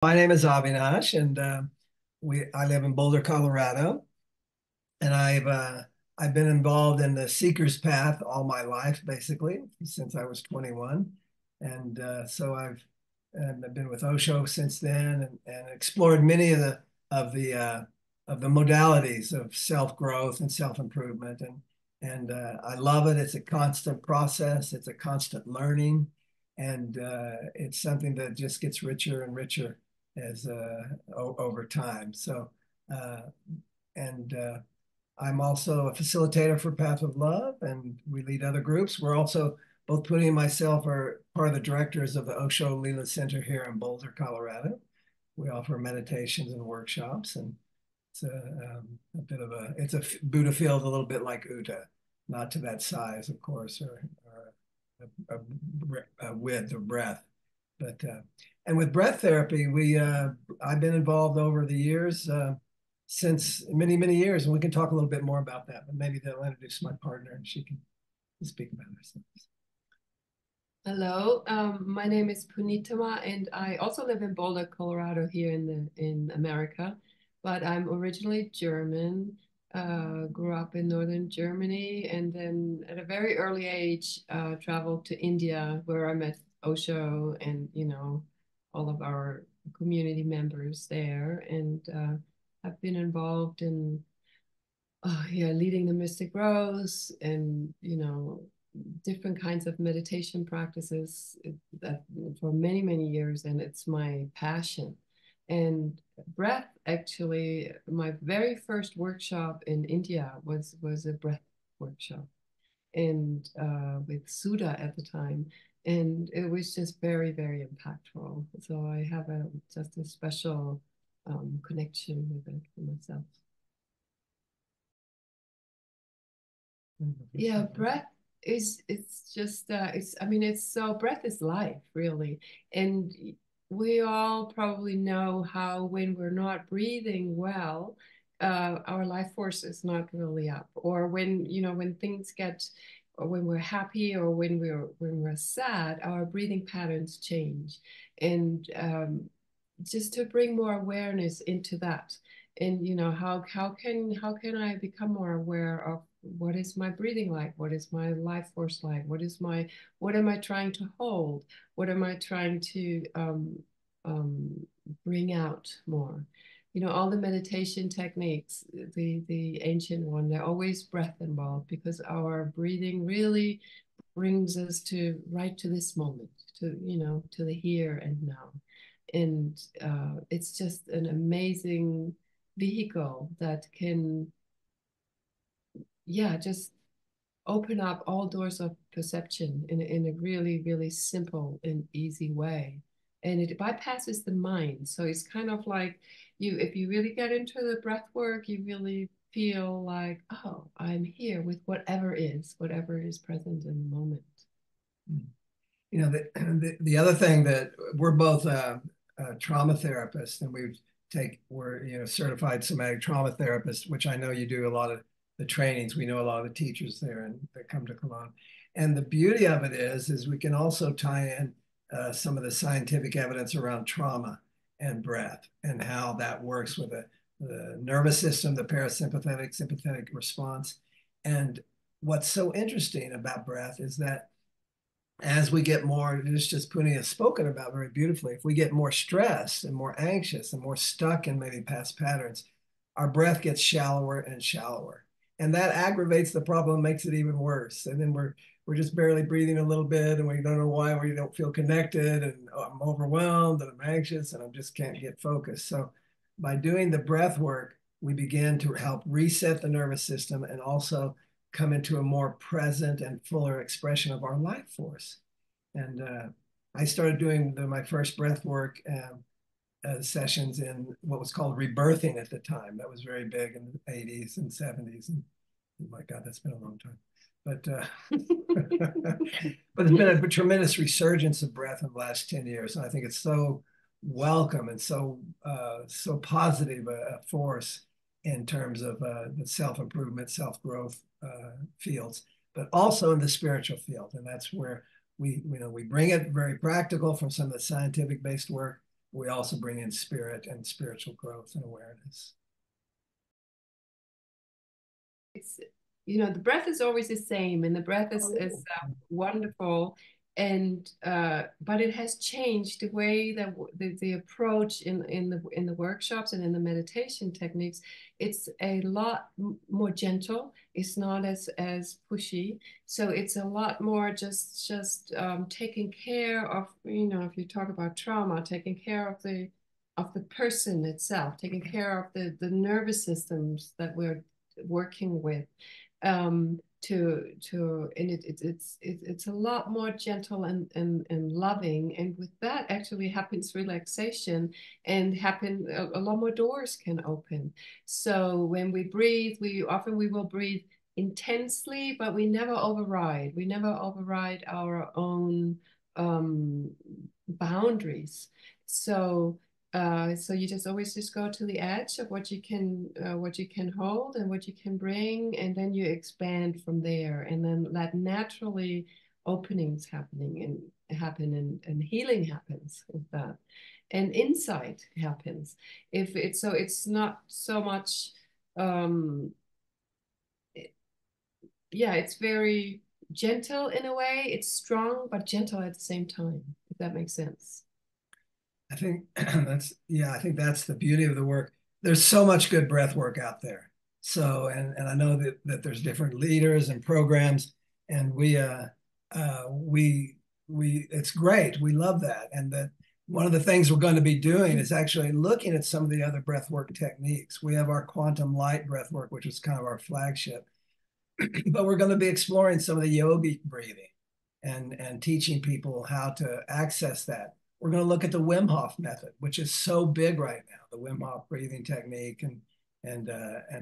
My name is Avinash, and I live in Boulder, Colorado, and I've been involved in the seeker's path all my life, basically since I was 21, and I've been with Osho since then, and explored many of the modalities of self growth and self improvement, and I love it. It's a constant process. It's a constant learning, and it's something that just gets richer and richer as over time. Uh, and I'm also a facilitator for Path of Love, and we lead other groups. We're also both Puni and myself are part of the directors of the Osho Lila Center here in Boulder, Colorado. We offer meditations and workshops, and it's a bit of it's a Buddha field, a little bit like Uta, not to that size, of course, or a width or breadth, but and with breath therapy, I've been involved over the years since many years, and we can talk a little bit more about that. But maybe they'll introduce my partner, and she can speak about herself. Hello, my name is Punitama, and I also live in Boulder, Colorado, here in America. But I'm originally German. Grew up in northern Germany, and then at a very early age, traveled to India, where I met Osho and all of our community members there, and have been involved in leading the mystic rows and different kinds of meditation practices that for many years, and it's my passion. And breath, actually, my very first workshop in India was a breath workshop, and with Sudha at the time, and it was just very impactful. So I have just a special connection with it for myself. Yeah, breath is it's just it's I mean it's so breath is life, really. And we all probably know how when we're not breathing well, our life force is not really up, or when things get, or when we're happy, or when we're sad, our breathing patterns change. And just to bring more awareness into that, and how can I become more aware of what is my breathing like, what is my life force like, what am I trying to hold, what am I trying to bring out more. All the meditation techniques, the ancient one, they're always breath involved, because our breathing really brings us to right to this moment, to the here and now. And it's just an amazing vehicle that can, yeah, just open up all doors of perception in a really simple and easy way. And it bypasses the mind. So it's kind of like, if you really get into the breath work, you really feel like, oh, I'm here with whatever is present in the moment. The other thing that we're both trauma therapists, and we're certified somatic trauma therapists, which I know you do a lot of the trainings. We know a lot of the teachers there and that come to Cologne. And the beauty of it is we can also tie in some of the scientific evidence around trauma and breath and how that works with the nervous system, the parasympathetic, sympathetic response. And what's so interesting about breath is that as we get more, this just Puni has spoken about very beautifully, if we get more stressed and more anxious and more stuck in maybe past patterns, our breath gets shallower and shallower. And that aggravates the problem, makes it even worse. And then we're just barely breathing a little bit, and we don't know why, we don't feel connected, and I'm overwhelmed and I'm anxious and I just can't get focused. So by doing the breath work, we begin to help reset the nervous system and also come into a more present and fuller expression of our life force. And I started doing my first breath work sessions in what was called rebirthing at the time. That was very big in the 80s and 70s. And oh my God, that's been a long time. But but there's been a tremendous resurgence of breath in the last 10 years. And I think it's so welcome and so positive a force in terms of the self-improvement, self-growth fields, but also in the spiritual field. And that's where we bring it very practical from some of the scientific-based work, we also bring in spirit and spiritual growth and awareness. It's, you know, the breath is always the same, and the breath is wonderful. And but it has changed the way that the approach in the workshops and in the meditation techniques. It's a lot more gentle. It's not as pushy. So it's a lot more just taking care of, you know, if you talk about trauma, taking care of the person itself, taking care of the nervous systems that we're working with. And it's a lot more gentle and loving, and with that actually happens relaxation, and a lot more doors can open. So when we breathe, we will breathe intensely, but we never override our own boundaries. So you just always just go to the edge of what you can hold and what you can bring, and then you expand from there, and then let naturally openings happen, and healing happens with that, and insight happens. If it's so, it's not so much. It's very gentle in a way. It's strong but gentle at the same time. If that makes sense. I think I think that's the beauty of the work. There's so much good breath work out there. So, and I know that there's different leaders and programs, and it's great. We love that. And that one of the things we're going to be doing is actually looking at some of the other breath work techniques. We have our Quantum Light Breath Work, which is kind of our flagship, but we're going to be exploring some of the yogic breathing and teaching people how to access that. We're going to look at the Wim Hof method, which is so big right now, the Wim Hof breathing technique and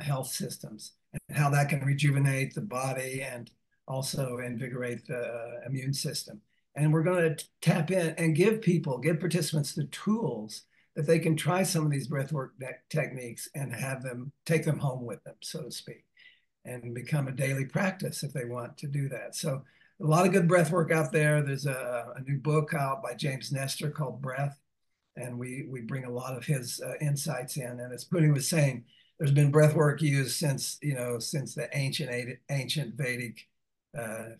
health systems, and how that can rejuvenate the body and also invigorate the immune system. And we're going to tap in and give participants the tools that they can try some of these breathwork techniques and take them home with them, so to speak, and become a daily practice if they want to do that. So a lot of good breath work out there. There's a new book out by James Nestor called Breath, and we bring a lot of his insights in. And as Puni was saying, there's been breath work used since the ancient Vedic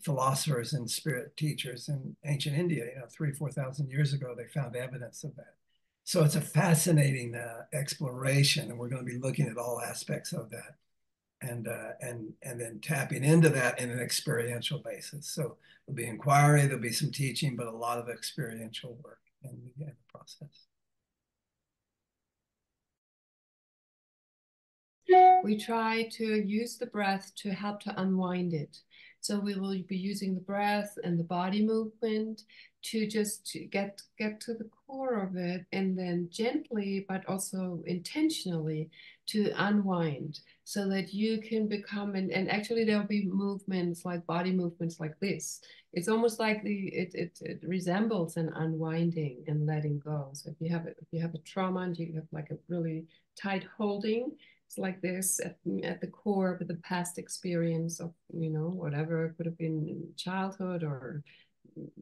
philosophers and spirit teachers in ancient India. 3,000-4,000 years ago, they found evidence of that. So it's a fascinating exploration, and we're going to be looking at all aspects of that. And then tapping into that in an experiential basis. So there'll be inquiry, there'll be some teaching, but a lot of experiential work in the process. We try to use the breath to help to unwind it. So we will be using the breath and the body movement to get to the core of it, and then gently but also intentionally to unwind, so that you can become, and actually there'll be movements like body movements like this. It's almost like it resembles an unwinding and letting go. So if you have a trauma and you have like a really tight holding, it's like this at the core of the past experience of, whatever. It could have been in childhood or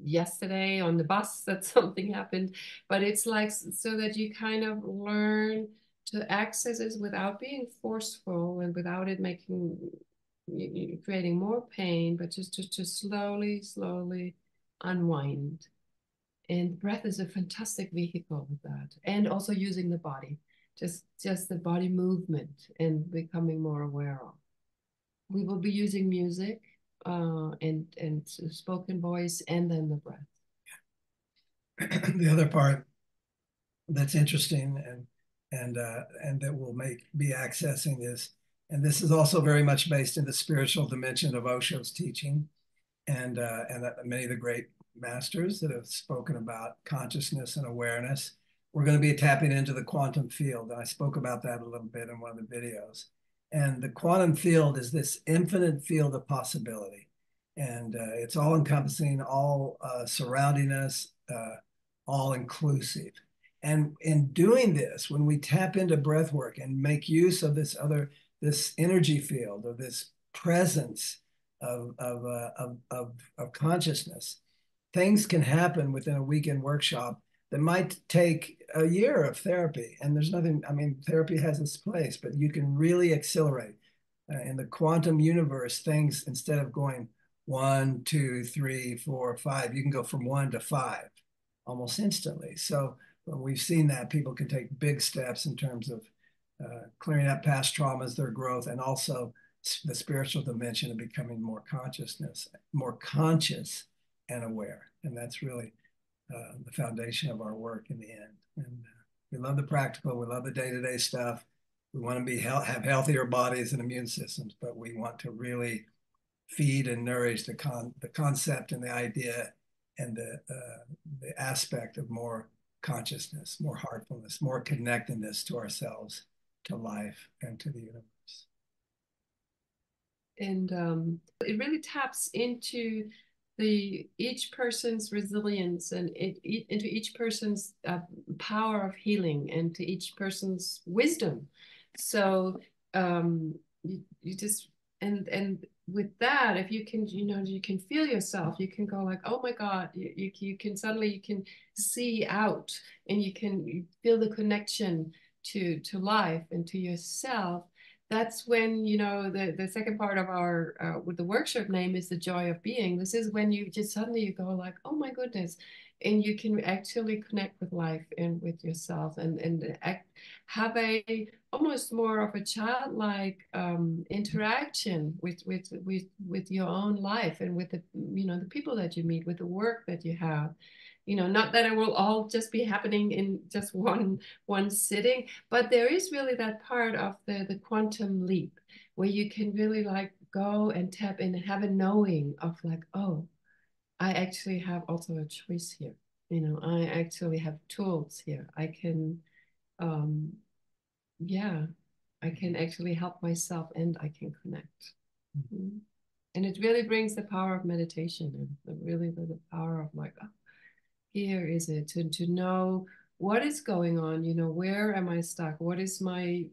yesterday on the bus that something happened, but it's like so that you kind of learn to access it without being forceful and without it creating more pain, but just to slowly unwind. And breath is a fantastic vehicle with that, and also using the body, just the body movement and becoming more aware of. We will be using music and spoken voice, and then the breath. The other part that's interesting and that we'll be accessing is, and this is also very much based in the spiritual dimension of Osho's teaching, and many of the great masters that have spoken about consciousness and awareness. We're going to be tapping into the quantum field, and I spoke about that a little bit in one of the videos. And the quantum field is this infinite field of possibility. And it's all encompassing, all surrounding us, all inclusive. And in doing this, when we tap into breath work and make use of this energy field, or this presence of consciousness, things can happen within a weekend workshop that might take a year of therapy. And there's nothing, I mean, therapy has its place, but you can really accelerate. In the quantum universe, things, instead of going 1, 2, 3, 4, 5, you can go from 1 to 5 almost instantly. So when we've seen that, people can take big steps in terms of clearing up past traumas, their growth, and also the spiritual dimension of becoming more conscious and aware. And that's really the foundation of our work in the end. And we love the practical, we love the day-to-day stuff. We want to be have healthier bodies and immune systems, but we want to really feed and nourish the concept and the idea and the aspect of more consciousness, more heartfulness, more connectedness to ourselves, to life, and to the universe. And it really taps into each person's resilience and into each person's power of healing and to each person's wisdom. So you just and with that, if you can, you can feel yourself, you can go like, oh my God, you can suddenly, you can see out and you can feel the connection to life and to yourself. That's when, the second part of our, with the workshop name is the joy of being. This is when you just suddenly you go like, oh my goodness, and you can actually connect with life and with yourself and have a almost more of a childlike interaction with your own life and with the people that you meet, with the work that you have. Not that it will all just be happening in just one sitting, but there is really that part of the quantum leap where you can really like go and tap in and have a knowing of like, oh, I actually have also a choice here. I actually have tools here. I can, yeah, I can actually help myself and I can connect. Mm-hmm. And it really brings the power of meditation and really the power of like, oh, here is it, to know what is going on, where am I stuck? What is my,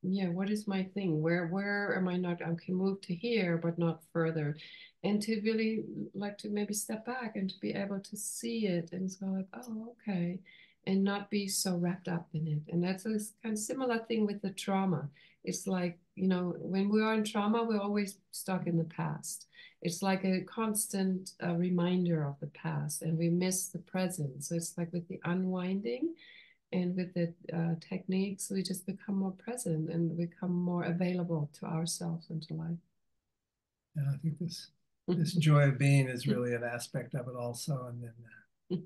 what is my thing? Where am I not? I can move to here, but not further. And to really like to maybe step back and to be able to see it and go like, oh, okay. And not be so wrapped up in it. And that's a kind of similar thing with the trauma. It's like, when we are in trauma, we're always stuck in the past. It's like a constant reminder of the past and we miss the present. So it's like with the unwinding and with the techniques, we just become more present and become more available to ourselves and to life. And I think this joy of being is really an aspect of it also. And then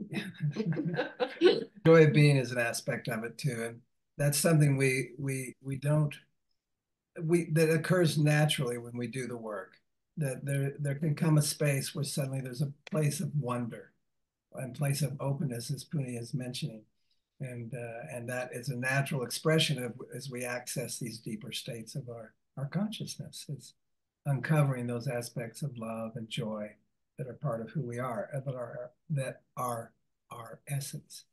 joy of being is an aspect of it too. And that's something that occurs naturally when we do the work. That there can come a space where suddenly there's a place of wonder and place of openness, as Puni is mentioning. And that is a natural expression of as we access these deeper states of our consciousness. It's uncovering those aspects of love and joy that are part of who we are, that are our essence.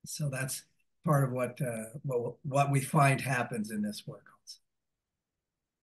So that's part of what we find happens in this work also.